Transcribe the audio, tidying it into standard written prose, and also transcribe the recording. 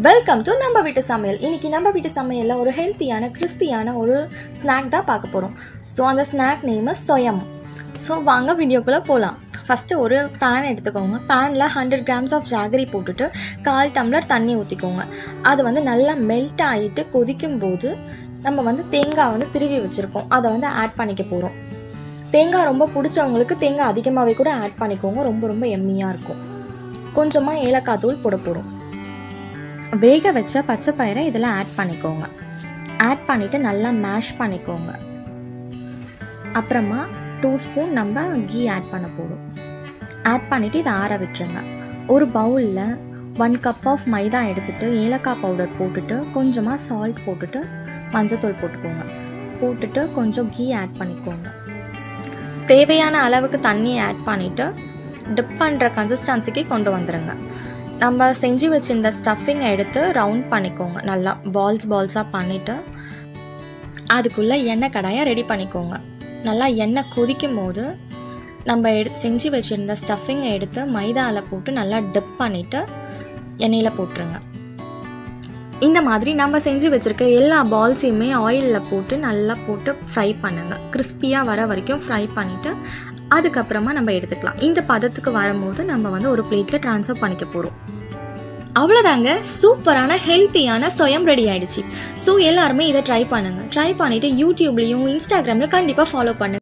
Welcome to நம்ம வீட்டு சமையல். இன்னைக்கு நம்ம வீட்டு சமையலில் ஒரு ஹெல்த்தியான கிறிஸ்பியான ஒரு ஸ்நாக் தான் பார்க்க போகிறோம். ஸோ அந்த ஸ்நாக் நேம் சொயம். ஸோ வாங்க வீடியோக்குள்ளே போகலாம். ஃபஸ்ட்டு ஒரு பேன் எடுத்துக்கோங்க. பேனில் 100 grams ஆஃப் ஜாகரி போட்டுட்டு 1/4 டம்ளர் தண்ணி ஊற்றிக்கோங்க. அது நல்லா மெல்ட் ஆகிட்டு கொதிக்கும் போது நம்ம தேங்காய் திருவி வச்சுருக்கோம், அதை ஆட் பண்ணிக்க போகிறோம். தேங்காய் ரொம்ப பிடிச்சவங்களுக்கு தேங்காய் அதிகமாகவே கூட ஆட் பண்ணிக்கோங்க, ரொம்ப ரொம்ப எம்மியாக இருக்கும். கொஞ்சமாக ஏலக்காய் தூள் போட போகிறோம். வேக வச்ச பச்சை பயிரை இதில் ஆட் பண்ணிக்கோங்க. ஆட் பண்ணிவிட்டு நல்லா மேஷ் பண்ணிக்கோங்க. அப்புறமா 2 ஸ்பூன் நம்ம கீ ஆட் பண்ண போகிறோம். ஆட் பண்ணிவிட்டு இதை ஆற விட்டுருங்க. ஒரு பவுலில் 1 கப் ஆஃப் மைதா எடுத்துகிட்டு ஏலக்காய் பவுடர் போட்டுட்டு கொஞ்சமாக சால்ட் போட்டுட்டு மஞ்சத்தூள் போட்டுக்கோங்க. போட்டுட்டு கொஞ்சம் கீ ஆட் பண்ணிக்கோங்க. தேவையான அளவுக்கு தண்ணி ஆட் பண்ணிவிட்டு டிப் பண்ணுற கன்சிஸ்டன்சிக்கு கொண்டு வந்துடுங்க. நம்ம செஞ்சு வச்சுருந்த ஸ்டஃபிங்கை எடுத்து ரவுண்ட் பண்ணிக்கோங்க. நல்லா பால்ஸாக பண்ணிவிட்டு அதுக்குள்ளே எண்ணெய் கடாயை ரெடி பண்ணிக்கோங்க. நல்லா எண்ணெய் கொதிக்கும் போது நம்ம செஞ்சு வச்சுருந்த ஸ்டஃபிங்கை எடுத்து மைதாவில் போட்டு நல்லா டிப் பண்ணிவிட்டு எண்ணெயில் போட்டுருங்க. இந்த மாதிரி நம்ம செஞ்சு வச்சுருக்க எல்லா பால்ஸையுமே ஆயிலில் போட்டு நல்லா போட்டு ஃப்ரை பண்ணுங்கள். கிறிஸ்பியாக வர வரைக்கும் ஃப்ரை பண்ணிவிட்டு அதுக்கப்புறமா நம்ம எடுத்துக்கலாம். இந்த பதத்துக்கு வரும்போது நம்ம ஒரு பிளேட்டில் ட்ரான்ஸ்ஃபர் பண்ணிக்க போகிறோம். அவ்வளோதாங்க, சூப்பரான ஹெல்த்தியான சொயம் ரெடி ஆகிடுச்சு. ஸோ எல்லாருமே இதை ட்ரை பண்ணுங்கள். ட்ரை பண்ணிவிட்டு யூடியூப்லேயும் இன்ஸ்டாகிராம்லையும் கண்டிப்பாக ஃபாலோ பண்ணுங்கள்.